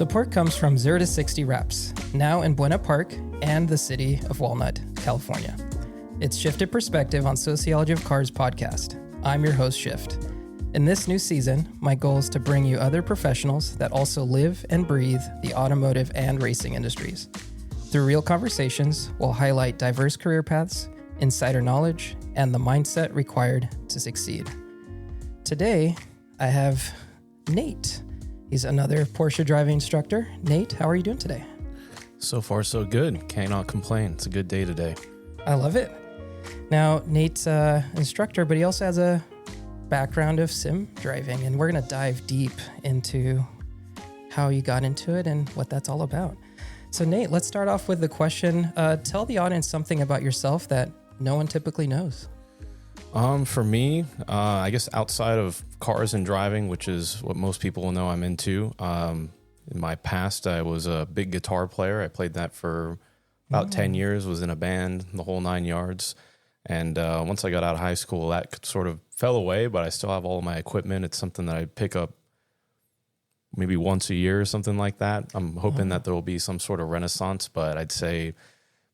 Support comes from 0 to 60 Reps, now in Buena Park and the city of Walnut, California. It's Shifted Perspective on Sociology of Cars podcast. I'm your host, Shift. In this new season, my goal is to bring you other professionals that also live and breathe the automotive and racing industries. Through real conversations, we'll highlight diverse career paths, insider knowledge, and the mindset required to succeed. Today, I have Nate. He's another Porsche driving instructor. Nate, how are you doing today? So far, so good. Cannot complain. It's a good day today. I love it. Now, Nate's an instructor, but he also has a background of sim driving, and we're going to dive deep into how you got into it and what that's all about. So, Nate, let's start off with the question. Tell the audience something about yourself that no one typically knows. For me, I guess outside of cars and driving, which is what most people will know I'm into, in my past, I was a big guitar player. I played that for about 10 years, was in a band, the whole 9 yards. And once I got out of high school, that sort of fell away, but I still have all of my equipment. It's something that I pick up maybe once a year or something like that. I'm hoping that there will be some sort of renaissance, but I'd say,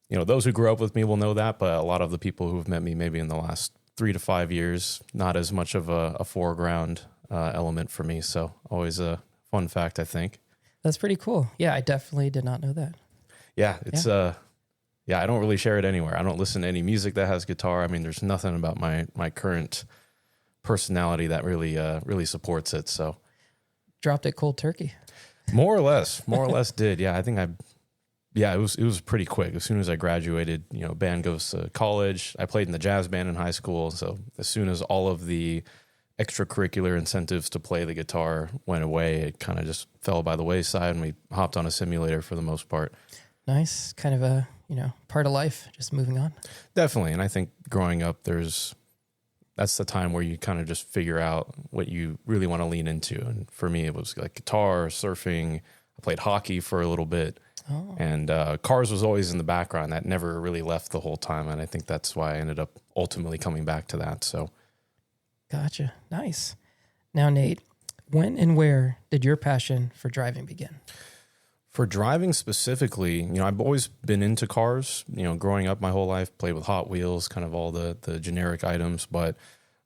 you know, those who grew up with me will know that, but a lot of the people who have met me maybe in the last 3 to 5 years, not as much of a foreground element for me. So always a fun fact, I think. That's pretty cool. Yeah, I definitely did not know that. Yeah, it's I don't really share it anywhere. I don't listen to any music that has guitar. I mean, there's nothing about my current personality that really supports it. So dropped it cold turkey. More or less did. Yeah, I think it was pretty quick. As soon as I graduated, you know, band goes to college. I played in the jazz band in high school. So as soon as all of the extracurricular incentives to play the guitar went away, it kind of just fell by the wayside, and we hopped on a simulator for the most part. Nice. Kind of a, part of life, just moving on. Definitely. And I think growing up, that's the time where you kind of just figure out what you really want to lean into. And for me, it was like guitar, surfing. I played hockey for a little bit. Oh. And cars was always in the background. That never really left the whole time. And I think that's why I ended up ultimately coming back to that. So, gotcha. Nice. Now, Nate, when and where did your passion for driving begin? For driving specifically, I've always been into cars. Growing up my whole life, played with Hot Wheels, kind of all the generic items. But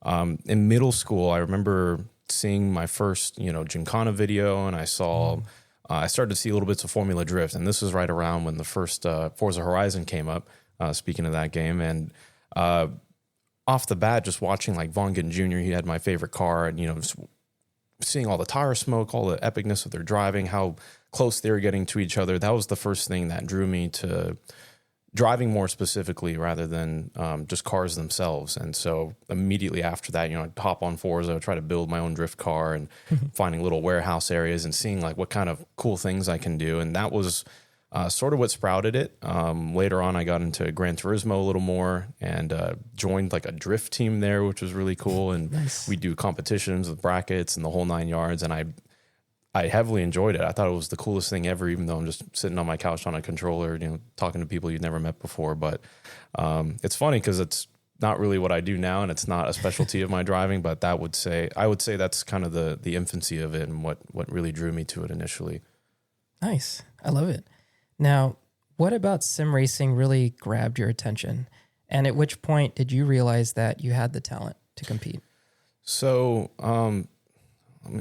in middle school, I remember seeing my first, Gymkhana video, and I saw... I started to see little bits of Formula Drift, and this was right around when the first Forza Horizon came up, speaking of that game. And off the bat, just watching like Von Gittin Jr., he had my favorite car, and, just seeing all the tire smoke, all the epicness of their driving, how close they were getting to each other. That was the first thing that drew me to driving more specifically rather than just cars themselves. And so immediately after that, I'd hop on Forza, try to build my own drift car, and finding little warehouse areas and seeing like what kind of cool things I can do. And that was sort of what sprouted it. Later on, I got into Gran Turismo a little more and joined like a drift team there, which was really cool. And nice. We do competitions with brackets and the whole 9 yards. And I heavily enjoyed it. I thought it was the coolest thing ever, even though I'm just sitting on my couch on a controller, talking to people you've never met before. But it's funny because it's not really what I do now, and it's not a specialty of my driving. But I would say that's kind of the infancy of it and what really drew me to it initially. Nice. I love it. Now, what about sim racing really grabbed your attention? And at which point did you realize that you had the talent to compete? So,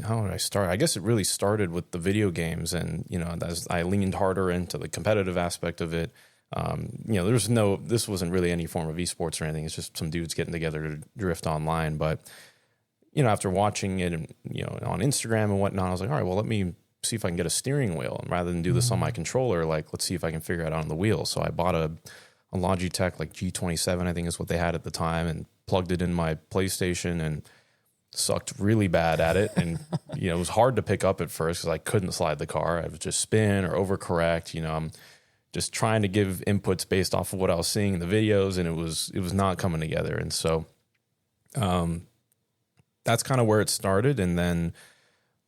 how did I start? I guess it really started with the video games, and as I leaned harder into the competitive aspect of it, this wasn't really any form of esports or anything. It's just some dudes getting together to drift online. But after watching it, and on Instagram and whatnot, I was like, all right, well, let me see if I can get a steering wheel, and rather than do this on my controller, like let's see if I can figure it out on the wheel. So I bought a Logitech like G27, I think is what they had at the time, and plugged it in my PlayStation and sucked really bad at it. And, it was hard to pick up at first because I couldn't slide the car. I would just spin or overcorrect. I'm just trying to give inputs based off of what I was seeing in the videos, and it was not coming together. And so that's kind of where it started. And then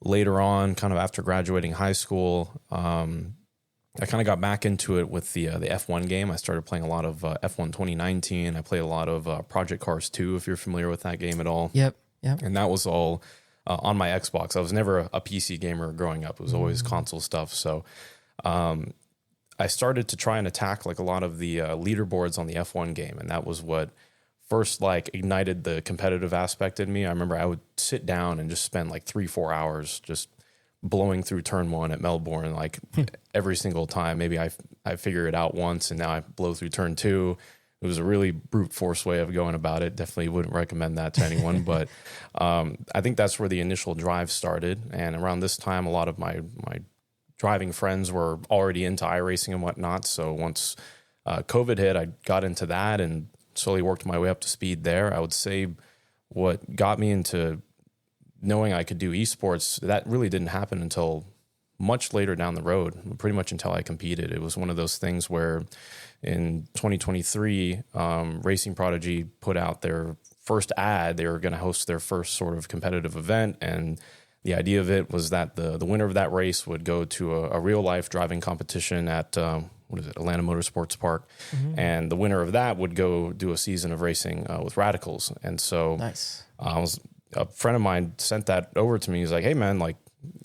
later on, kind of after graduating high school, I kind of got back into it with the F1 game. I started playing a lot of F1 2019. I played a lot of Project Cars 2, if you're familiar with that game at all. Yep. Yeah. And that was all on my Xbox. I was never a PC gamer growing up. It was always console stuff. So I started to try and attack like a lot of the leaderboards on the F1 game. And that was what first like ignited the competitive aspect in me. I remember I would sit down and just spend like 3-4 hours just blowing through turn 1 at Melbourne, like every single time. Maybe I figure it out once and now I blow through turn 2. It was a really brute force way of going about it. Definitely wouldn't recommend that to anyone. But I think that's where the initial drive started. And around this time, a lot of my driving friends were already into iRacing and whatnot. So once COVID hit, I got into that and slowly worked my way up to speed there. I would say what got me into knowing I could do esports, that really didn't happen until much later down the road, pretty much until I competed. It was one of those things where in 2023, Racing Prodigy put out their first ad. They were going to host their first sort of competitive event. And the idea of it was that the winner of that race would go to a real life driving competition at, Atlanta Motorsports Park. Mm-hmm. And the winner of that would go do a season of racing with Radicals. And so nice. A friend of mine sent that over to me. He's like, hey man, like,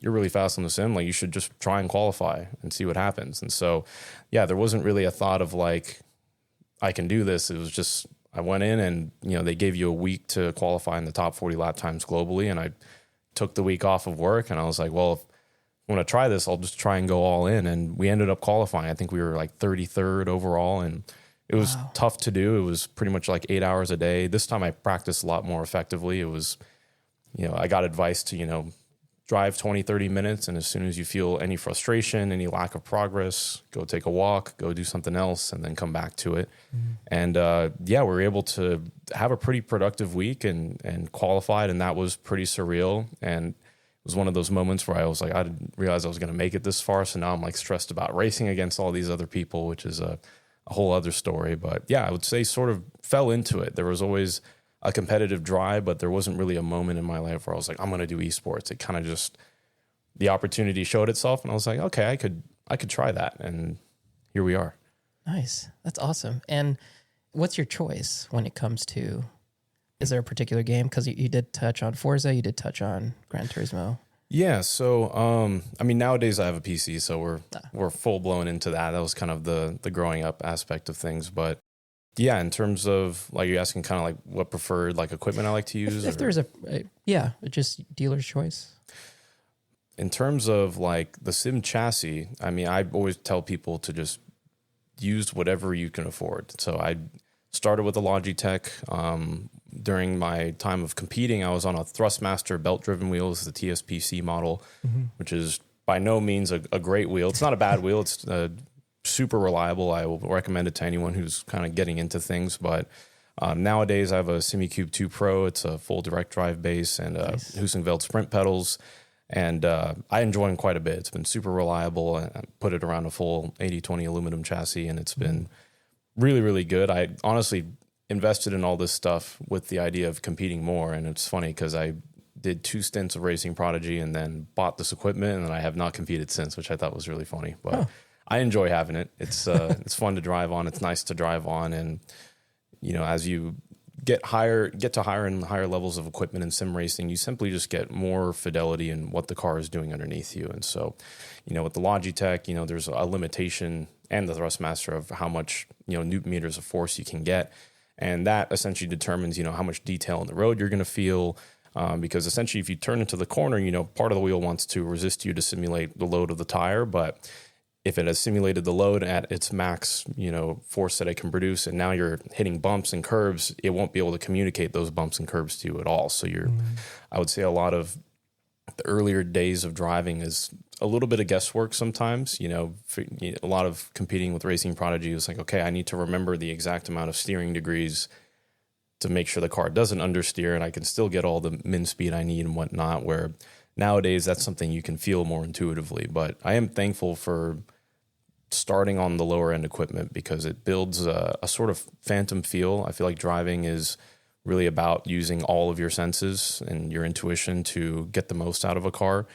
you're really fast on the sim. Like, you should just try and qualify and see what happens. And so, yeah, there wasn't really a thought of like, I can do this. It was just, I went in and, they gave you a week to qualify in the top 40 lap times globally. And I took the week off of work and I was like, well, if I want to try this, I'll just try and go all in. And we ended up qualifying. I think we were like 33rd overall. And it was tough to do. It was pretty much like 8 hours a day. This time I practiced a lot more effectively. It was, I got advice to, drive 20, 30 minutes. And as soon as you feel any frustration, any lack of progress, go take a walk, go do something else, and then come back to it. Mm-hmm. And we were able to have a pretty productive week and qualified. And that was pretty surreal. And it was one of those moments where I was like, I didn't realize I was going to make it this far. So now I'm like stressed about racing against all these other people, which is a whole other story. But yeah, I would say sort of fell into it. There was always a competitive drive, but there wasn't really a moment in my life where I was like, I'm going to do esports. It kind of just, the opportunity showed itself and I was like, okay, I could try that. And here we are. Nice. That's awesome. And what's your choice when it comes to, is there a particular game? Because you did touch on Forza, you did touch on Gran Turismo. Yeah. So, nowadays I have a PC, so we're full blown into that. That was kind of the growing up aspect of things. But yeah, in terms of like, you're asking kind of like what preferred like equipment I like to use? If there's just dealer's choice. In terms of like the sim chassis, I always tell people to just use whatever you can afford. So I started with a Logitech. During my time of competing, I was on a Thrustmaster belt-driven wheels, the TSPC model, which is by no means a great wheel. It's not a bad wheel. It's super reliable. I will recommend it to anyone who's kind of getting into things. But nowadays, I have a SimiCube 2 Pro. It's a full direct drive base and Husingveld sprint pedals. And I enjoy them quite a bit. It's been super reliable. I put it around a full 80/20 aluminum chassis, and it's been really, really good. I honestly invested in all this stuff with the idea of competing more. And it's funny because I did 2 stints of Racing Prodigy and then bought this equipment, and then I have not competed since, which I thought was really funny. But I enjoy having it. It's it's fun to drive on. It's nice to drive on. And, as you get to higher and higher levels of equipment in sim racing, you simply just get more fidelity in what the car is doing underneath you. And so, with the Logitech, there's a limitation, and the Thrustmaster, of how much, newton meters of force you can get. And that essentially determines, how much detail on the road you're going to feel. Because essentially if you turn into the corner, part of the wheel wants to resist you to simulate the load of the tire. But if it has simulated the load at its max, force that it can produce, and now you're hitting bumps and curbs, it won't be able to communicate those bumps and curbs to you at all. So I would say a lot of the earlier days of driving is a little bit of guesswork sometimes. A lot of competing with Racing Prodigy was like, okay, I need to remember the exact amount of steering degrees to make sure the car doesn't understeer and I can still get all the min speed I need and whatnot, where nowadays that's something you can feel more intuitively. But I am thankful for starting on the lower end equipment because it builds a sort of phantom feel. I feel like driving is really about using all of your senses and your intuition to get the most out of a car.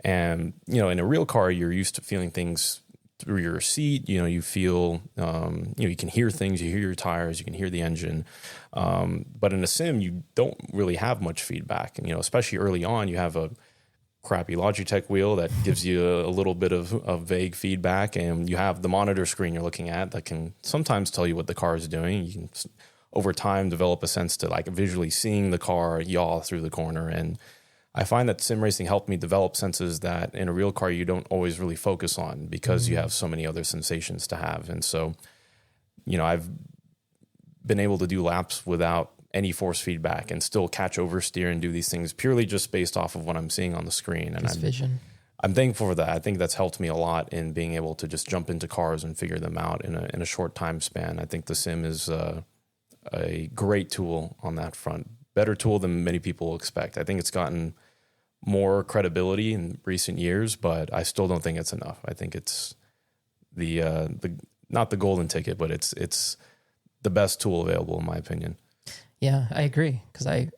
And, in a real car, you're used to feeling things through your seat. You feel, you can hear things, you hear your tires, you can hear the engine. But in a sim, you don't really have much feedback. And, especially early on, you have a crappy Logitech wheel that gives you a little bit of vague feedback. And you have the monitor screen you're looking at that can sometimes tell you what the car is doing. You can, over time, develop a sense to like visually seeing the car yaw through the corner. And I find that sim racing helped me develop senses that in a real car you don't always really focus on because you have so many other sensations to have. And so, I've been able to do laps without any force feedback and still catch oversteer and do these things purely just based off of what I'm seeing on the screen. And I'm thankful for that. I think that's helped me a lot in being able to just jump into cars and figure them out in a short time span. I think the sim is a great tool on that front. Better tool than many people expect. I think it's gotten more credibility in recent years, but I still don't think it's enough. I think it's the not the golden ticket, but it's the best tool available in my opinion. Yeah, I agree. Because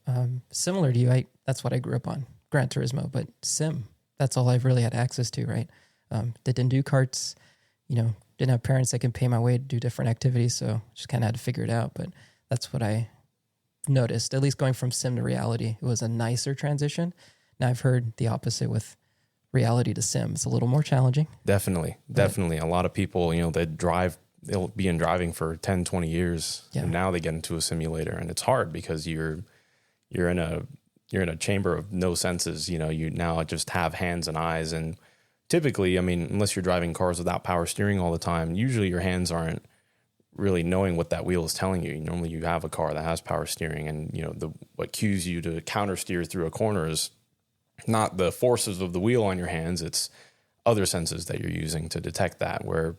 similar to you, that's what I grew up on, Gran Turismo, but sim, that's all I've really had access to, right? They didn't do karts, didn't have parents that can pay my way to do different activities, so just kind of had to figure it out. But that's what I noticed, at least going from sim to reality. It was a nicer transition. Now I've heard the opposite with reality to sim. It's a little more challenging. Definitely. A lot of people, they'll be in driving for 10, 20 years and now they get into a simulator and it's hard because you're in a chamber of no senses. You now just have hands and eyes. And typically, unless you're driving cars without power steering all the time, usually your hands aren't really knowing what that wheel is telling you. Normally you have a car that has power steering and, what cues you to counter steer through a corner is not the forces of the wheel on your hands. It's other senses that you're using to detect that, where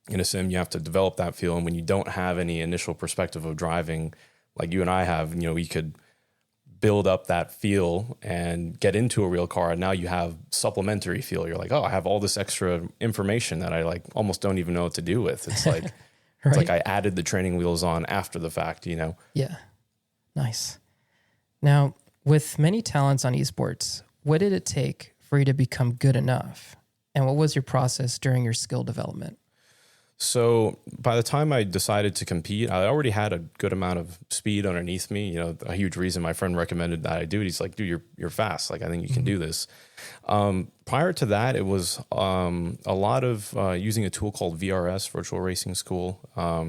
in a sim, you have to develop that feel. And when you don't have any initial perspective of driving, like you and I have, we could build up that feel and get into a real car. And now you have supplementary feel. You're like, oh, I have all this extra information that I like almost don't even know what to do with. It's like, right. It's like I added the training wheels on after the fact, Yeah. Nice. Now, with many talents on esports, what did it take for you to become good enough? And what was your process during your skill development? So by the time I decided to compete, I already had a good amount of speed underneath me. A huge reason my friend recommended that I do it. He's like, dude, you're fast. Like, I think you can do this. Prior to that, it was a lot of using a tool called VRS, Virtual Racing School.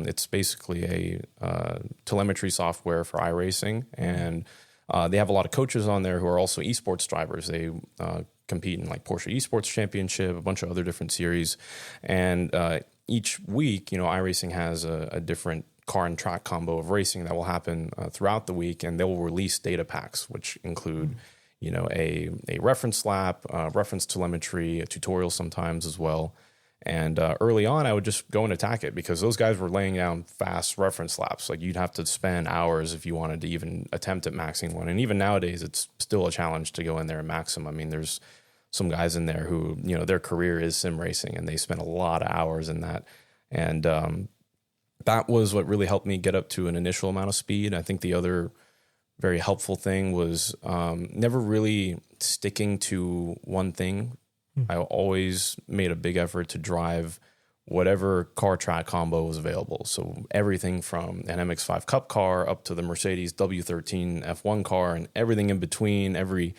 It's basically a telemetry software for iRacing. And they have a lot of coaches on there who are also esports drivers. They compete in like Porsche Esports Championship, a bunch of other different series. And each week, iRacing has a different car and track combo of racing that will happen throughout the week, and they will release data packs, which include, a reference lap, reference telemetry, a tutorial sometimes as well. And early on, I would just go and attack it because those guys were laying down fast reference laps. Like you'd have to spend hours if you wanted to even attempt at maxing one. And even nowadays, it's still a challenge to go in there and max them. There's some guys in there who, their career is sim racing and they spend a lot of hours in that. And that was what really helped me get up to an initial amount of speed. I think the other very helpful thing was never really sticking to one thing. I always made a big effort to drive whatever car track combo was available. So everything from an MX-5 Cup car up to the Mercedes W13 F1 car and everything in between, every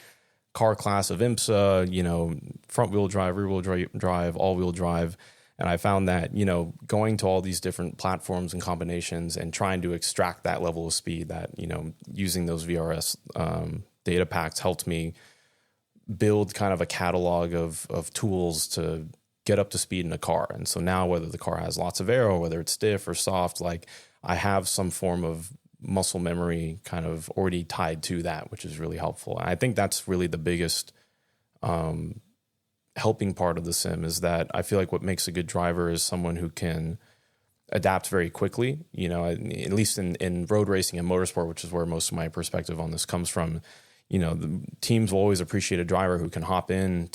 car class of IMSA, front wheel drive, rear wheel drive, all wheel drive. And I found that, going to all these different platforms and combinations and trying to extract that level of speed that, using those VRS data packs helped me build kind of a catalog of tools to get up to speed in a car. And so now whether the car has lots of aero, whether it's stiff or soft, like I have some form of muscle memory kind of already tied to that, which is really helpful. And I think that's really the biggest helping part of the sim is that I feel like what makes a good driver is someone who can adapt very quickly, at least in road racing and motorsport, which is where most of my perspective on this comes from. The teams will always appreciate a driver who can hop in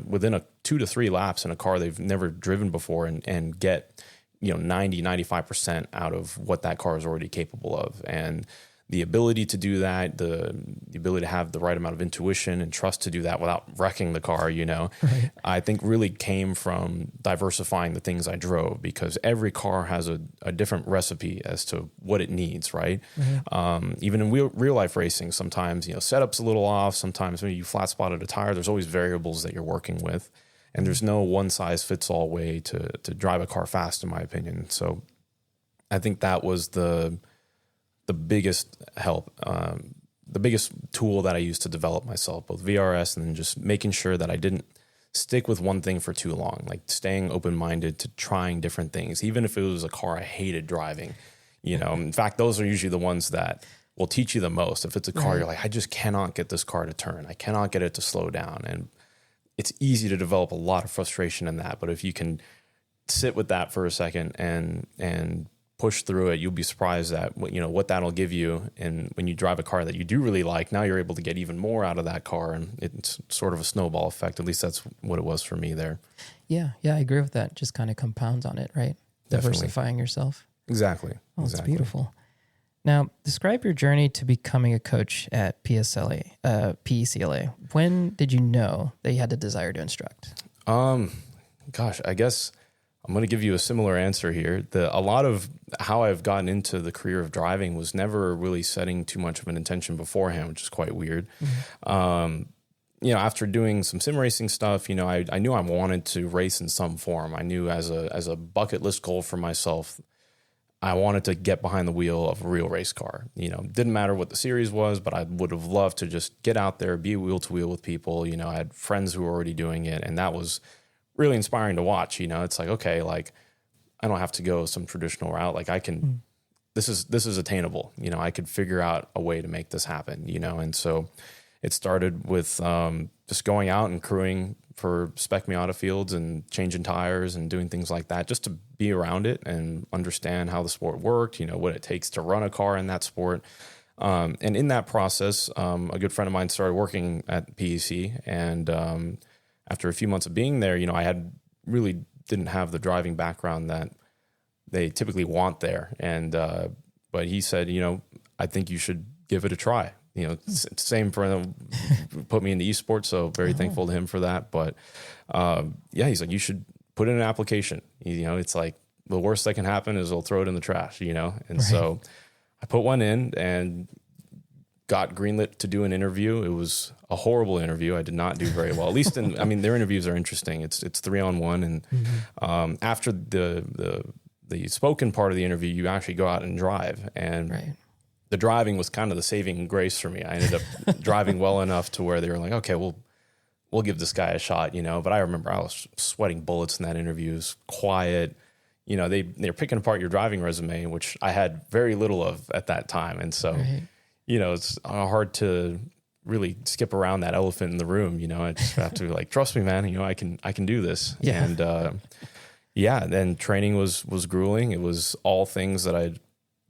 within 2 to 3 laps in a car they've never driven before and get 90, 95% out of what that car is already capable of. And the ability to do that, the ability to have the right amount of intuition and trust to do that without wrecking the car, Right. I think really came from diversifying the things I drove, because every car has a different recipe as to what it needs, right? Even in real life racing, sometimes, setup's a little off. Sometimes maybe you flat spotted a tire. There's always variables that you're working with. And there's no one size fits all way to drive a car fast, in my opinion. So I think that was the biggest help, the biggest tool that I used to develop myself, both VRS and then just making sure that I didn't stick with one thing for too long, like staying open-minded to trying different things, even if it was a car I hated driving. In fact, those are usually the ones that will teach you the most. If it's a car, you're like, I just cannot get this car to turn. I cannot get it to slow down. And it's easy to develop a lot of frustration in that. But if you can sit with that for a second and push through it, you'll be surprised at what that'll give you. And when you drive a car that you do really like, now you're able to get even more out of that car, and it's sort of a snowball effect. At least that's what it was for me there. Yeah, I agree with that. Just kind of compounds on it, right? Definitely. Diversifying yourself. Exactly. Oh, that's exactly. beautiful. Now, describe your journey to becoming a coach at PECLA. When did you know that you had the desire to instruct? Gosh, I guess I'm going to give you a similar answer here. A lot of how I've gotten into the career of driving was never really setting too much of an intention beforehand, which is quite weird. After doing some sim racing stuff, I knew I wanted to race in some form. I knew as a bucket list goal for myself, I wanted to get behind the wheel of a real race car. Didn't matter what the series was, but I would have loved to just get out there, be wheel to wheel with people. I had friends who were already doing it, and that was really inspiring to watch. It's like, okay, like I don't have to go some traditional route. Like I can, this is attainable. I could figure out a way to make this happen, and so it started with just going out and crewing for Spec Miata fields and changing tires and doing things like that, just to be around it and understand how the sport worked, what it takes to run a car in that sport. And in that process, a good friend of mine started working at PEC, and after a few months of being there, I had really didn't have the driving background that they typically want there. And, but he said, I think you should give it a try. Same for put me into esports. So very thankful to him for that. But, he's like, you should put in an application. It's like the worst that can happen is they'll throw it in the trash, And so I put one in and got greenlit to do an interview. It was a horrible interview. I did not do very well. At least their interviews are interesting. It's 3-on-1, and after the spoken part of the interview, you actually go out and drive. And the driving was kind of the saving grace for me. I ended up driving well enough to where they were like, okay, we'll give this guy a shot, But I remember I was sweating bullets in that interview. It was quiet. They're picking apart your driving resume, which I had very little of at that time, and so. It's hard to really skip around that elephant in the room. I just have to trust me, man. I can do this. Yeah. And then training was grueling. It was all things that I'd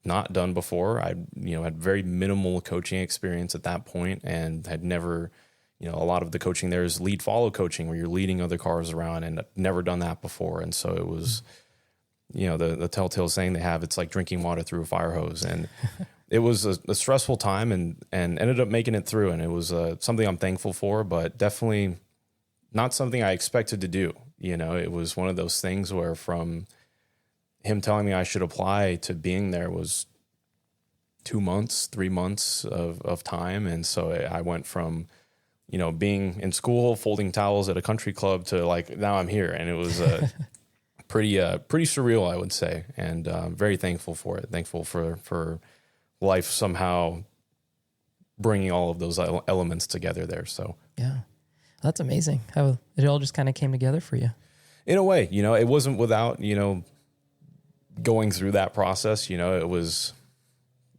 not done before. I had very minimal coaching experience at that point, and had never, a lot of the coaching there is lead follow coaching, where you're leading other cars around, and I'd never done that before. And so it was, the telltale saying they have, it's like drinking water through a fire hose. And it was a stressful time, and ended up making it through. And it was something I'm thankful for, but definitely not something I expected to do. It was one of those things where from him telling me I should apply to being there was 2 months, 3 months of time. And so I went from, being in school, folding towels at a country club to now I'm here. And it was pretty surreal, I would say. And very thankful for it. Thankful for life somehow bringing all of those elements together there. So yeah, that's amazing how it all just kind of came together for you. In a way, it wasn't without, going through that process. It was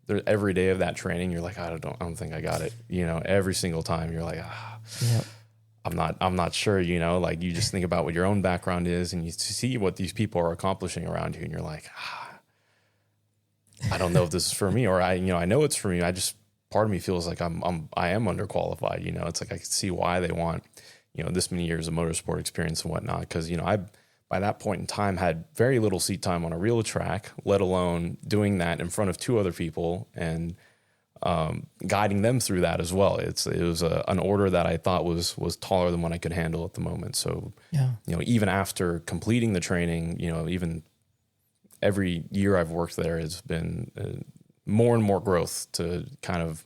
there every day of that training. You're like, I don't think I got it. Every single time you're like, Yep. I'm not sure, you just think about what your own background is, and you see what these people are accomplishing around you, and you're like, I don't know if this is for me, or I know it's for me. Part of me feels like I am underqualified. It's like I can see why they want, this many years of motorsport experience and whatnot. Because I by that point in time had very little seat time on a real track, let alone doing that in front of two other people. And guiding them through that as well. It was an order that I thought was taller than what I could handle at the moment. So, even after completing the training, even every year I've worked there has been more and more growth to kind of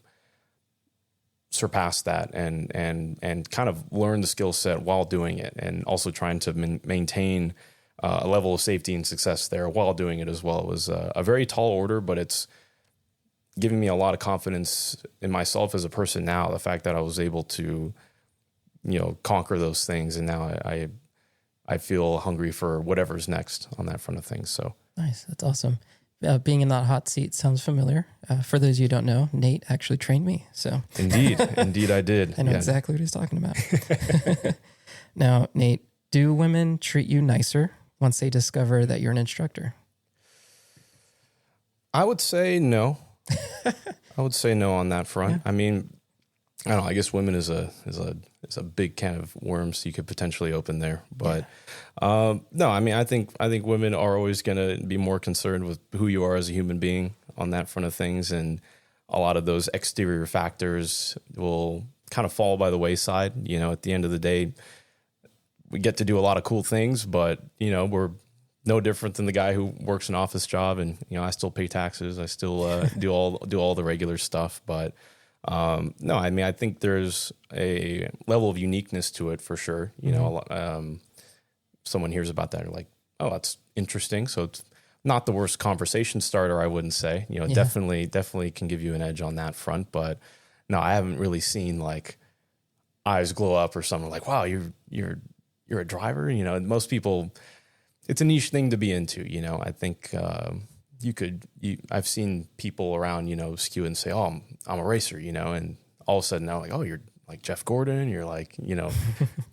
surpass that and kind of learn the skill set while doing it, and also trying to maintain a level of safety and success there while doing it as well. It was a very tall order, but it's giving me a lot of confidence in myself as a person now. The fact that I was able to, conquer those things, and now I feel hungry for whatever's next on that front of things. So nice, that's awesome. Being in that hot seat sounds familiar. For those of you who don't know, Nate actually trained me. So indeed I did. I know exactly what he's talking about. Now, Nate, do women treat you nicer once they discover that you're an instructor? I would say no. I would say no on that front. Yeah. I mean, I don't know. I guess women is a big can of worms you could potentially open there. But no, I mean, I think women are always going to be more concerned with who you are as a human being on that front of things, and a lot of those exterior factors will kind of fall by the wayside. At the end of the day, we get to do a lot of cool things, but we're no different than the guy who works an office job, and I still pay taxes. I still do all the regular stuff. But no, I mean, I think there's a level of uniqueness to it for sure. Someone hears about that, they're like, "Oh, that's interesting." So it's not the worst conversation starter, I wouldn't say. Definitely can give you an edge on that front. But no, I haven't really seen like eyes glow up or something like, "Wow, you're a driver." Most people. It's a niche thing to be into, I think I've seen people around, skew and say, "Oh, I'm a racer," and all of a sudden now like, "Oh, you're like Jeff Gordon." You're like,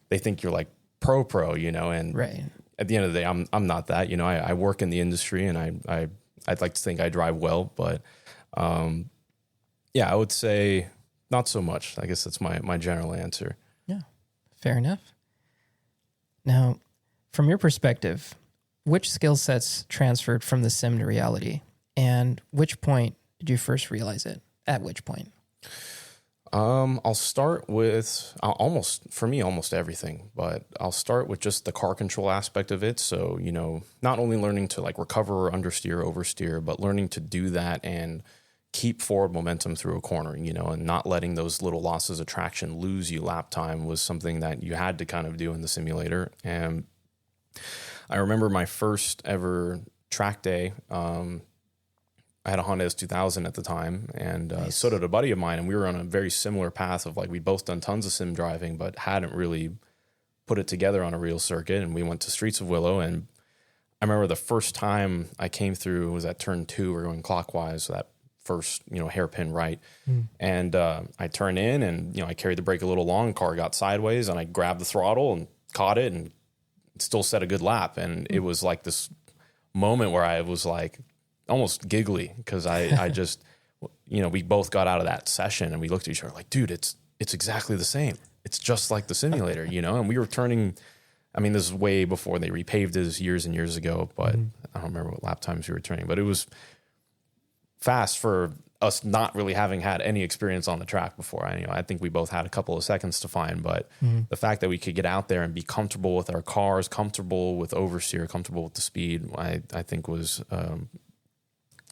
they think you're like pro, and right. At the end of the day, I'm not that. I work in the industry, and I'd like to think I drive well, but I would say not so much. I guess that's my general answer. Yeah, fair enough. Now, from your perspective, which skill sets transferred from the sim to reality, and which point did you first realize it? At which point? I'll start with almost everything, but I'll start with just the car control aspect of it. So, not only learning to like recover or understeer, oversteer, but learning to do that and keep forward momentum through a corner, and not letting those little losses of traction lose you lap time was something that you had to kind of do in the simulator. And I remember my first ever track day. I had a Honda S2000 at the time, and Nice. So did a buddy of mine, and we were on a very similar path of like we'd both done tons of sim driving, but hadn't really put it together on a real circuit. And we went to Streets of Willow, and I remember the first time I came through was at turn 2. We're going clockwise, so that first hairpin right, and I turned in, and I carried the brake a little long. Car got sideways, and I grabbed the throttle and caught it, and still set a good lap. And it was like this moment where I was like almost giggly because I just, we both got out of that session and we looked at each other like, dude, it's exactly the same. It's just like the simulator, and we were turning, I mean, this is way before they repaved this years and years ago, but I don't remember what lap times we were turning, but it was fast for us not really having had any experience on the track before. I think we both had a couple of seconds to find, but the fact that we could get out there and be comfortable with our cars, comfortable with oversteer, comfortable with the speed, I think was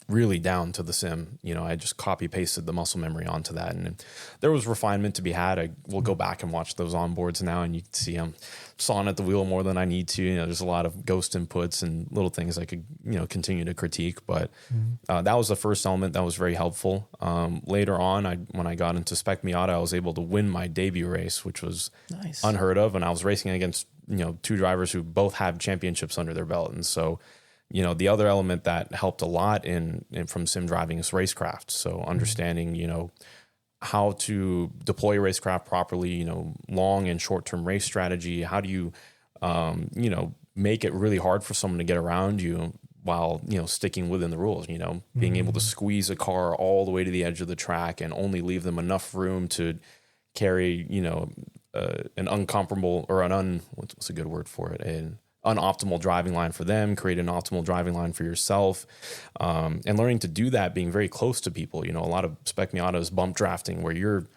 really down to the sim. I just copy pasted the muscle memory onto that, and there was refinement to be had. I will go back and watch those onboards now, and you can see I'm sawing at the wheel more than I need to. There's a lot of ghost inputs and little things I could continue to critique, but that was the first element that was very helpful. Later on, when I got into Spec Miata, I was able to win my debut race, which was nice. Unheard of, and I was racing against two drivers who both have championships under their belt, and so. The other element that helped a lot in from sim driving is racecraft. So understanding, how to deploy racecraft properly, long and short-term race strategy. How do you, make it really hard for someone to get around you while, sticking within the rules, being able to squeeze a car all the way to the edge of the track and only leave them enough room to carry, an uncomparable or what's a good word for it? an optimal driving line for them, create an optimal driving line for yourself, and learning to do that, being very close to people. You know, a lot of Spec Miata is bump drafting where you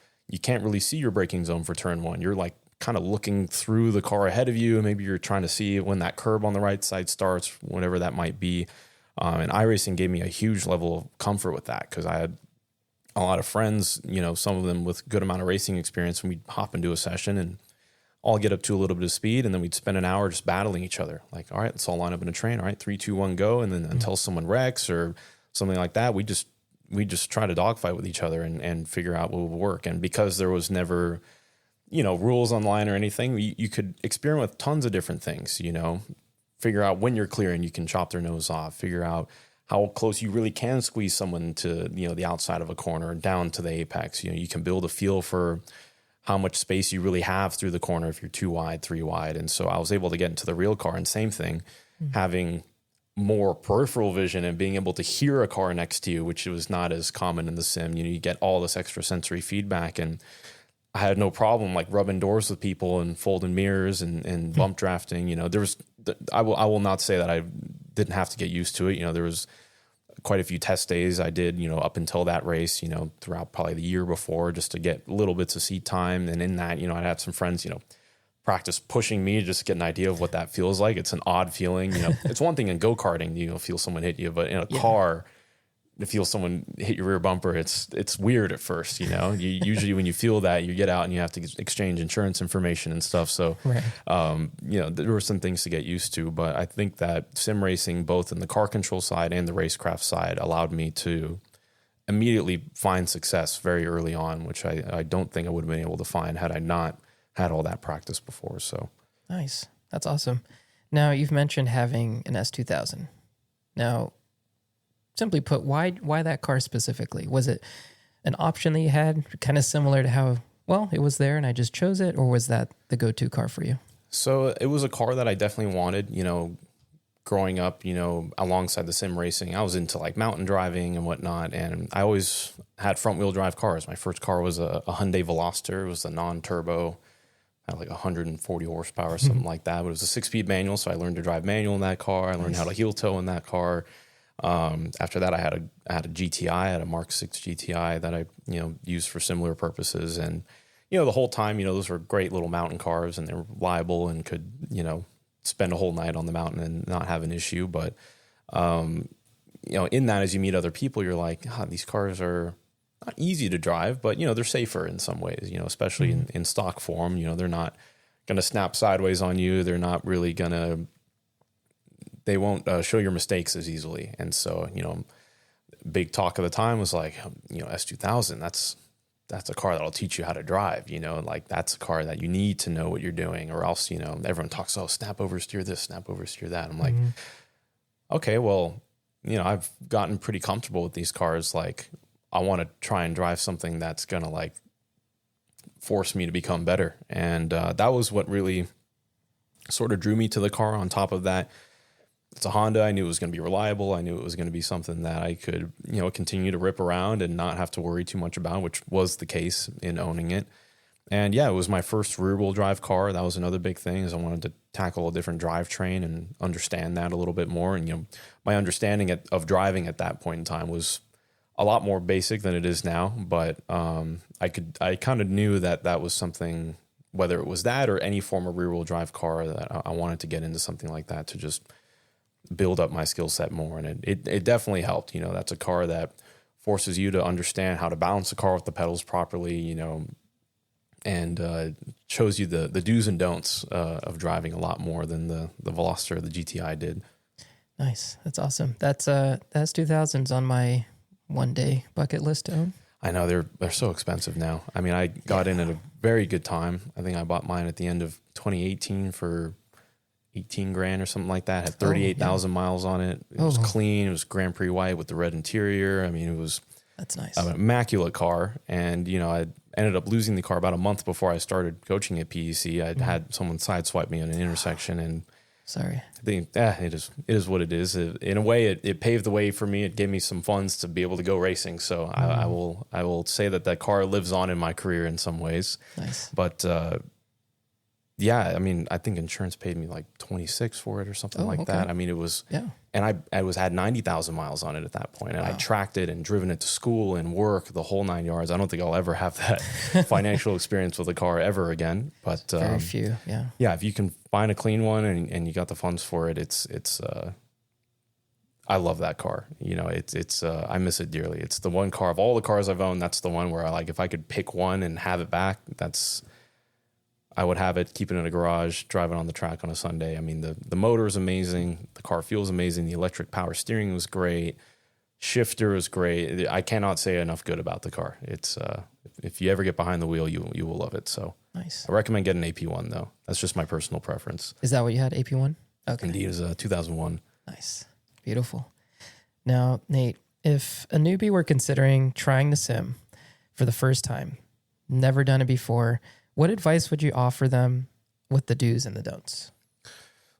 can't really see your braking zone for turn one. You're like kind of looking through the car ahead of you. Maybe you're trying to see when that curb on the right side starts, whatever that might be. And iRacing gave me a huge level of comfort with that because I had a lot of friends, you know, some of them with good amount of racing experience, and we'd hop into a session and all get up to a little bit of speed, and then we'd spend an hour just battling each other. Like, all right, let's all line up in a train. All right, 3, 2, 1, go. And then until someone wrecks or something like that, we just try to dogfight with each other and figure out what would work. And because there was never, you know, rules online or anything, you could experiment with tons of different things, you know, figure out when you're clearing, you can chop their nose off, figure out how close you really can squeeze someone to, you know, the outside of a corner down to the apex. You know, you can build a feel for how much space you really have through the corner if you're 2 wide, 3 wide. And so I was able to get into the real car, and same thing, having more peripheral vision and being able to hear a car next to you, which was not as common in the sim. You know, you get all this extra sensory feedback, and I had no problem like rubbing doors with people and folding mirrors and bump drafting. You know, I will not say that I didn't have to get used to it. You know, there was quite a few test days I did, you know, up until that race, you know, throughout probably the year before, just to get little bits of seat time. And in that, you know, I had some friends, you know, practice pushing me just to get an idea of what that feels like. It's an odd feeling, you know. It's one thing in go-karting, you know, feel someone hit you, but in a car, to feel someone hit your rear bumper, it's weird at first, you know. You usually when you feel that, you get out and you have to exchange insurance information and stuff. So, you know, there were some things to get used to, but I think that sim racing, both in the car control side and the racecraft side, allowed me to immediately find success very early on, which I don't think I would have been able to find had I not had all that practice before. So nice. That's awesome. Now, you've mentioned having an S2000. Now, simply put, why that car specifically? Was it an option that you had, kind of similar to how, well, it was there and I just chose it, or was that the go-to car for you? So it was a car that I definitely wanted, you know, growing up, you know, alongside the sim racing. I was into like mountain driving and whatnot, and I always had front-wheel drive cars. My first car was a Hyundai Veloster. It was a non-turbo, had like 140 horsepower or something like that, but it was a 6-speed manual, so I learned to drive manual in that car. I learned how to heel toe in that car. After that, I had a GTI, I had a Mark 6 GTI that I, you know, used for similar purposes. And, you know, the whole time, you know, those were great little mountain cars, and they're reliable and could, you know, spend a whole night on the mountain and not have an issue. But, you know, in that, as you meet other people, you're like, these cars are not easy to drive, but, you know, they're safer in some ways, you know, especially in stock form. You know, they're not going to snap sideways on you. They're not really going to, they won't show your mistakes as easily. And so, you know, big talk of the time was like, you know, S2000, that's a car that'll teach you how to drive, you know, like that's a car that you need to know what you're doing, or else, you know, everyone talks, oh, snap over steer this, snap over steer that. I'm like, okay, well, you know, I've gotten pretty comfortable with these cars. Like, I want to try and drive something that's going to like force me to become better. And that was what really sort of drew me to the car. On top of that, it's a Honda. I knew it was going to be reliable. I knew it was going to be something that I could, you know, continue to rip around and not have to worry too much about, which was the case in owning it. And yeah, it was my first rear-wheel drive car. That was another big thing, is I wanted to tackle a different drivetrain and understand that a little bit more. And, you know, my understanding of driving at that point in time was a lot more basic than it is now. But I kind of knew that was something, whether it was that or any form of rear-wheel drive car, that I wanted to get into something like that to just build up my skill set more. And it definitely helped. You know, that's a car that forces you to understand how to balance the car with the pedals properly, you know, and shows you the do's and don'ts of driving a lot more than the Veloster or the GTI did. Nice. That's awesome. That's 2000's on my one-day bucket list to own. I know they're so expensive now. I mean, I got in at a very good time. I think I bought mine at the end of 2018 for 18 grand or something like that. Had 38,000 miles on it. It was clean. It was Grand Prix white with the red interior. I mean, it was, that's nice, an immaculate car. And, you know, I ended up losing the car about a month before I started coaching at PEC. I'd had someone sideswipe me on an intersection, and sorry, I think it is what it is. In a way, it paved the way for me. It gave me some funds to be able to go racing. So I will say that car lives on in my career in some ways. Nice. But Yeah, I mean, I think insurance paid me like 26 for it or something like that. I mean, it was, and I had 90,000 miles on it at that point, and I tracked it and driven it to school and work, the whole 9 yards. I don't think I'll ever have that financial experience with a car ever again. But very few, yeah. If you can find a clean one and you got the funds for it, I love that car. You know, I miss it dearly. It's the one car of all the cars I've owned. That's the one where if I could pick one and have it back, I would have it, keep it in a garage, drive it on the track on a Sunday. I mean, the motor is amazing. The car feels amazing. The electric power steering was great. Shifter is great. I cannot say enough good about the car. It's if you ever get behind the wheel, you will love it. So nice. I recommend getting AP1 though. That's just my personal preference. Is that what you had, AP1? Okay. Indeed, it was 2001. Nice. Beautiful. Now, Nate, if a newbie were considering trying the sim for the first time, never done it before, what advice would you offer them with the do's and the don'ts?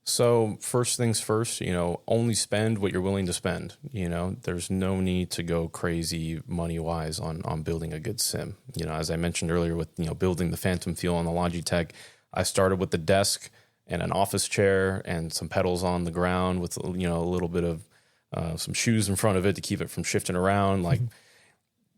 So first things first, only spend what you're willing to spend. There's no need to go crazy money-wise on building a good sim. As I mentioned earlier with, building the Phantom Feel on the Logitech, I started with the desk and an office chair and some pedals on the ground with, a little bit of some shoes in front of it to keep it from shifting around.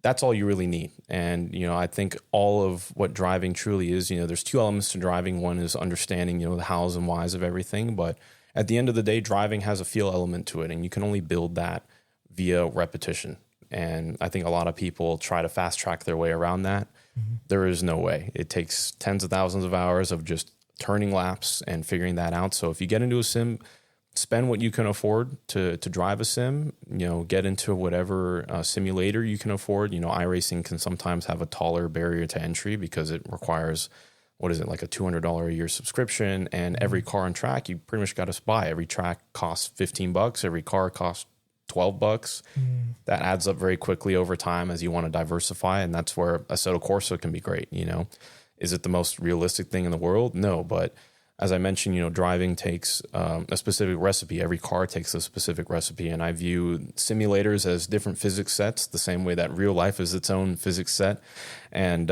That's all you really need. And, I think all of what driving truly is, there's two elements to driving. One is understanding, the hows and whys of everything. But at the end of the day, driving has a feel element to it. And you can only build that via repetition. And I think a lot of people try to fast track their way around that. Mm-hmm. There is no way. It takes tens of thousands of hours of just turning laps and figuring that out. So if you get into a sim, spend what you can afford to drive a sim, get into whatever simulator you can afford. iRacing can sometimes have a taller barrier to entry because it requires, like a $200 a year subscription. And every car on track, you pretty much got to buy. Every track costs $15. Every car costs $12. That adds up very quickly over time as you want to diversify. And that's where Assetto Corsa can be great. Is it the most realistic thing in the world? No, but as I mentioned, driving takes a specific recipe. Every car takes a specific recipe. And I view simulators as different physics sets, the same way that real life is its own physics set. And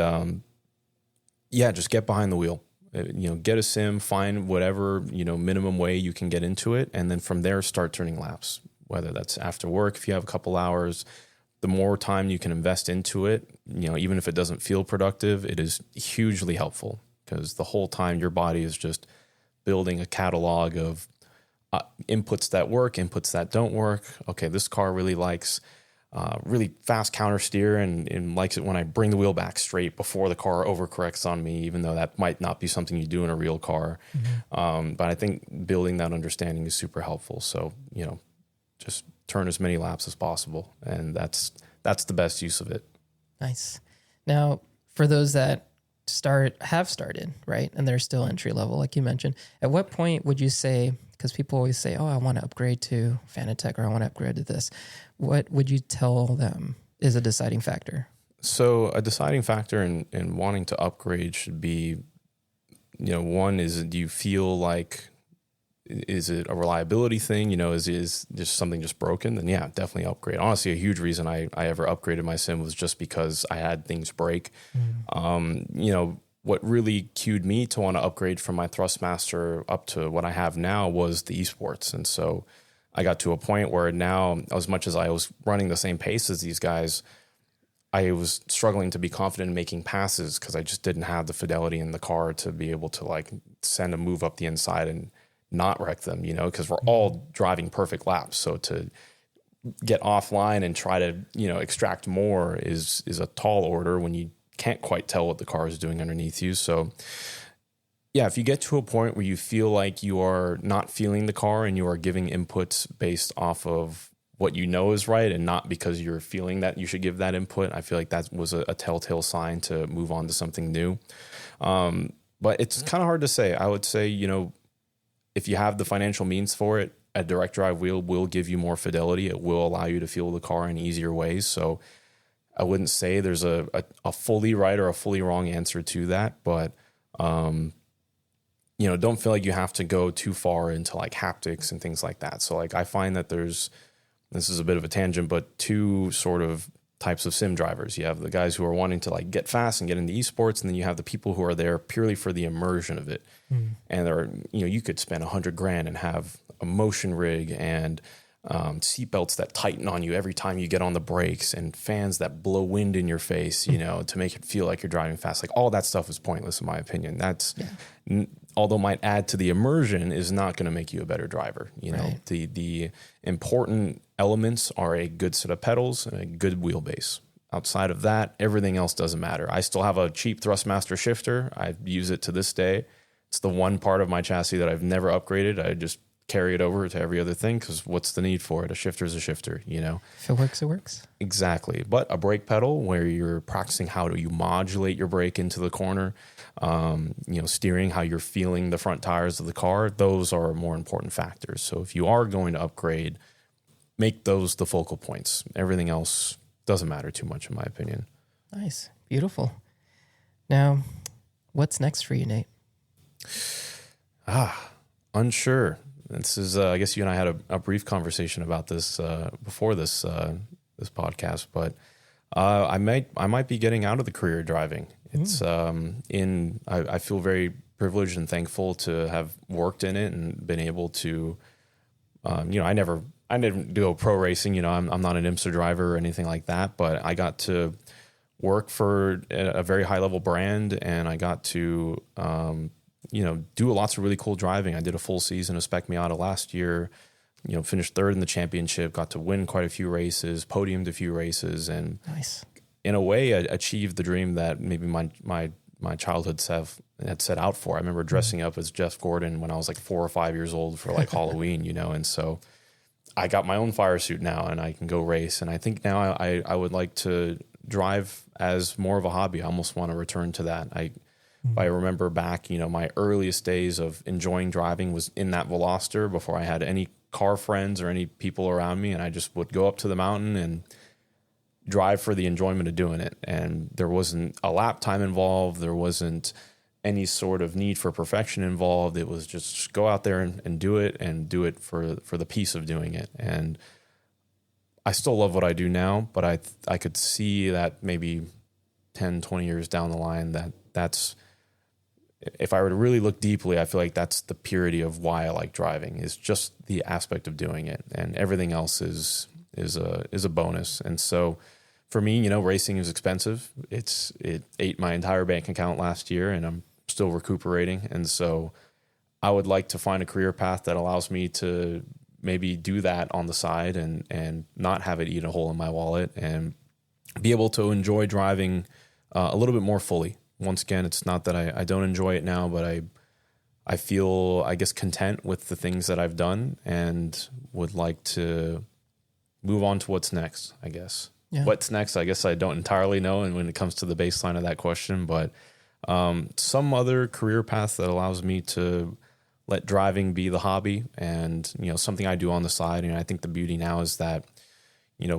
just get behind the wheel. Get a sim, find whatever, minimum way you can get into it. And then from there, start turning laps, whether that's after work, if you have a couple hours. The more time you can invest into it, even if it doesn't feel productive, it is hugely helpful. Because the whole time your body is just building a catalog of inputs that work, inputs that don't work. Okay, this car really likes really fast counter steer and likes it when I bring the wheel back straight before the car overcorrects on me, even though that might not be something you do in a real car. Mm-hmm. But I think building that understanding is super helpful. So, just turn as many laps as possible. And that's the best use of it. Nice. Now, for those that have started, right? And they're still entry level, like you mentioned. At what point would you say, because people always say, I want to upgrade to Fanatec or I want to upgrade to this. What would you tell them is a deciding factor? So a deciding factor in wanting to upgrade should be, one is, do you feel like, is it a reliability thing? Is just something just broken? Then yeah, definitely upgrade. Honestly, a huge reason I ever upgraded my sim was just because I had things break. What really cued me to want to upgrade from my Thrustmaster up to what I have now was the esports. And so I got to a point where now, as much as I was running the same pace as these guys, I was struggling to be confident in making passes because I just didn't have the fidelity in the car to be able to send a move up the inside and not wreck them, because we're all driving perfect laps. So to get offline and try to, extract more is a tall order when you can't quite tell what the car is doing underneath you. So yeah, if you get to a point where you feel like you are not feeling the car and you are giving inputs based off of what is right and not because you're feeling that you should give that input, I feel like that was a telltale sign to move on to something new. But it's kind of hard to say. I would say, if you have the financial means for it, a direct drive wheel will give you more fidelity. It will allow you to feel the car in easier ways. So I wouldn't say there's a fully right or a fully wrong answer to that. But, don't feel like you have to go too far into haptics and things like that. So I find that this is a bit of a tangent, but two sort of types of sim drivers. You have the guys who are wanting to like get fast and get into esports, and then you have the people who are there purely for the immersion of it. And there are, you could spend $100,000 and have a motion rig and seatbelts that tighten on you every time you get on the brakes, and fans that blow wind in your face, to make it feel like you're driving fast. Like all that stuff is pointless in my opinion. That's although might add to the immersion, is not going to make you a better driver. Right. The important elements are a good set of pedals and a good wheelbase. Outside of that, everything else doesn't matter. I still have a cheap Thrustmaster shifter. I use it to this day. It's the one part of my chassis that I've never upgraded. I just carry it over to every other thing, because what's the need for it? A shifter is a shifter, If it works, it works. Exactly. But a brake pedal where you're practicing how do you modulate your brake into the corner, steering, how you're feeling the front tires of the car, those are more important factors. So if you are going to upgrade, make those the focal points. Everything else doesn't matter too much, in my opinion. Nice. Beautiful. Now, what's next for you, Nate? Unsure. This is, I guess you and I had a brief conversation about this before this podcast, but I might be getting out of the career driving. It's I feel very privileged and thankful to have worked in it and been able to, I didn't go pro racing. I'm not an IMSA driver or anything like that, but I got to work for a very high level brand, and I got to do lots of really cool driving. I did a full season of Spec Miata last year, finished third in the championship, got to win quite a few races, podiumed a few races, and Nice. in a way achieved the dream that maybe my childhood had set out for. I remember dressing up as Jeff Gordon when I was like 4 or 5 years old for like Halloween, and so I got my own fire suit now and I can go race. And I think now I would like to drive as more of a hobby. I almost want to return to that. If I remember back, my earliest days of enjoying driving was in that Veloster before I had any car friends or any people around me. And I just would go up to the mountain and drive for the enjoyment of doing it. And there wasn't a lap time involved. There wasn't any sort of need for perfection involved. It was just go out there and do it for the peace of doing it. And I still love what I do now, but I could see that maybe 10, 20 years down the line that's, if I were to really look deeply, I feel like that's the purity of why I like driving, is just the aspect of doing it, and everything else is a bonus. And so for me, racing is expensive. It ate my entire bank account last year, and I'm still recuperating. And so I would like to find a career path that allows me to maybe do that on the side and not have it eat a hole in my wallet, and be able to enjoy driving a little bit more fully. Once again, it's not that I don't enjoy it now, but I feel, I guess, content with the things that I've done, and would like to move on to what's next, I guess. Yeah. What's next, I guess I don't entirely know, and when it comes to the baseline of that question, but some other career path that allows me to let driving be the hobby, and something I do on the side. And I think the beauty now is that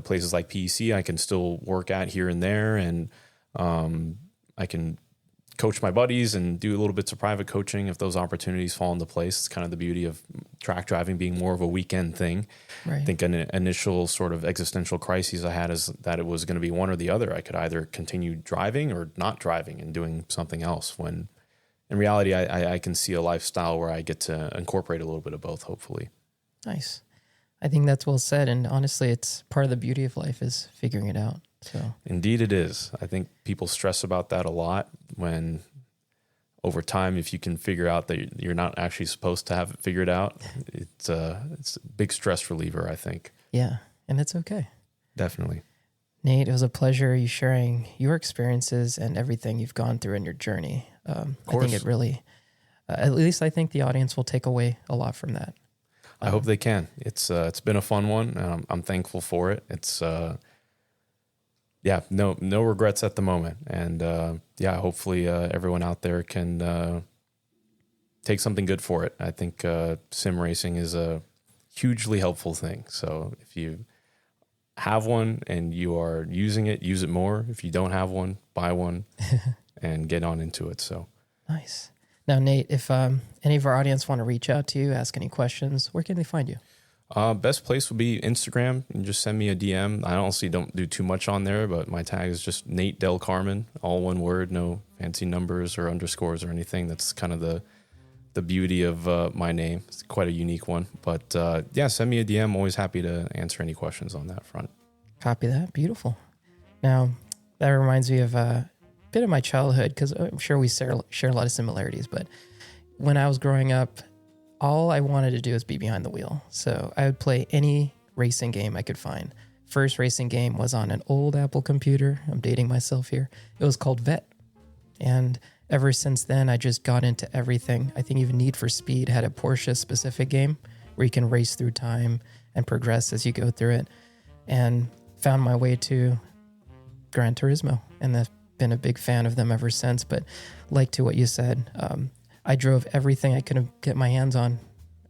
places like PEC I can still work at here and there, and I can coach my buddies and do little bits of private coaching if those opportunities fall into place. It's kind of the beauty of track driving being more of a weekend thing. Right. I think an initial sort of existential crisis I had is that it was going to be one or the other. I could either continue driving or not driving and doing something else, when in reality, I can see a lifestyle where I get to incorporate a little bit of both, hopefully. Nice. I think that's well said. And honestly, it's part of the beauty of life is figuring it out. So indeed it is. I think people stress about that a lot, when over time, if you can figure out that you're not actually supposed to have it figured out, it's a big stress reliever, I think. Yeah, and it's okay. Definitely. Nate, it was a pleasure you sharing your experiences and everything you've gone through in your journey. I think it really, at least I think the audience will take away a lot from that. I hope they can. It's been a fun one, and I'm thankful for it. It's no regrets at the moment, and hopefully everyone out there can take something good for it. I think sim racing is a hugely helpful thing. So if you have one and you are using it, use it more. If you don't have one, buy one and get on into it. So nice. Now, Nate, if any of our audience want to reach out to you, ask any questions, where can they find you? Best place would be Instagram. You can just send me a DM. I honestly don't do too much on there, but my tag is just Nate del Carmen, all one word, no fancy numbers or underscores or anything. That's kind of the beauty of my name. It's quite a unique one. But yeah, send me a DM. I'm always happy to answer any questions on that front. Copy that. Beautiful. Now, that reminds me of a bit of my childhood, because I'm sure we share a lot of similarities. But when I was growing up, all I wanted to do was be behind the wheel. So I would play any racing game I could find. First racing game was on an old Apple computer. I'm dating myself here. It was called Vet. And ever since then, I just got into everything. I think even Need for Speed had a Porsche specific game where you can race through time and progress as you go through it. And found my way to Gran Turismo. And I've been a big fan of them ever since. But like to what you said, I drove everything I could get my hands on,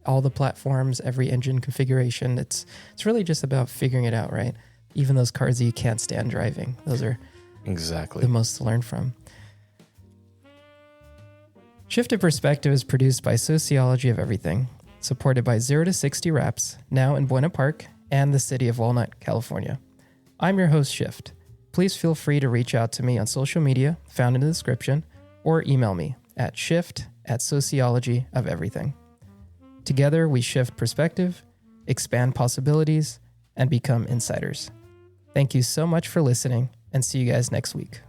all the platforms, every engine configuration. It's really just about figuring it out, right? Even those cars that you can't stand driving, those are exactly the most to learn from. Shifted Perspective is produced by Sociology of Everything, supported by 0 to 60 Wraps, now in Buena Park and the city of Walnut, California. I'm your host, Shift. Please feel free to reach out to me on social media, found in the description, or email me at shift@sociologyofeverything. Together, we shift perspective, expand possibilities, and become insiders. Thank you so much for listening, and see you guys next week.